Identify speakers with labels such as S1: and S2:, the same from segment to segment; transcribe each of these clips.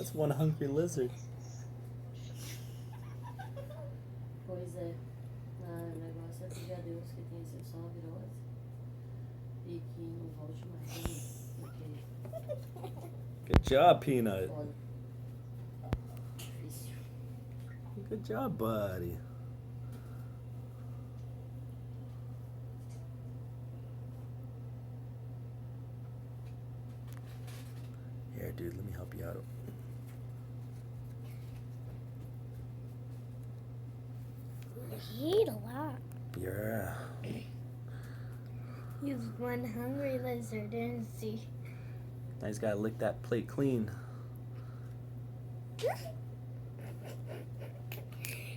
S1: That's one hungry lizard.
S2: Pois é. Ah, o negócio é pedir a Deus que tem exceção à virose e que não volte mais, né? Porque
S1: Good job, Peanut.
S2: foda. Difícil.
S1: Good job, buddy. Here, dude, let me help you out.
S3: He ate a lot.
S1: Yeah.
S3: He was one hungry lizard, isn't he?
S1: Now he's gotta lick that plate clean.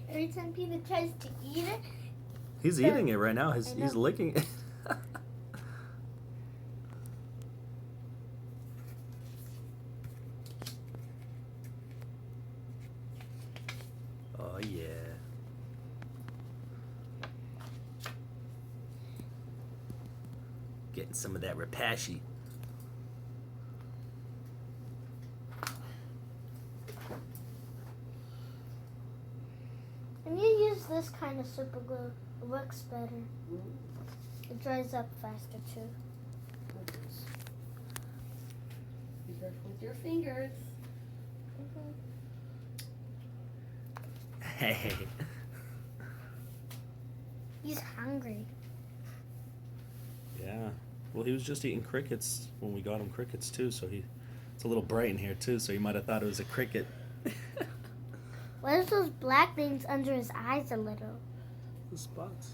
S3: Every time Peter tries to eat it,
S1: He's
S3: Yeah.
S1: eating it right now. He's
S3: I know.
S1: licking it. Oh yeah. Getting some of that repashy.
S3: when you use this kind of super glue, it works better.
S2: Mm.
S3: It dries up faster too.
S2: Meu Deus. Be careful with your fingers.
S1: Hey.
S3: He's hungry.
S1: Yeah. Well, he was just eating crickets when we got him crickets too, so it's a little bright in here too, so he might have thought it was a cricket.
S3: What are those black things under his eyes a little?
S1: The spots.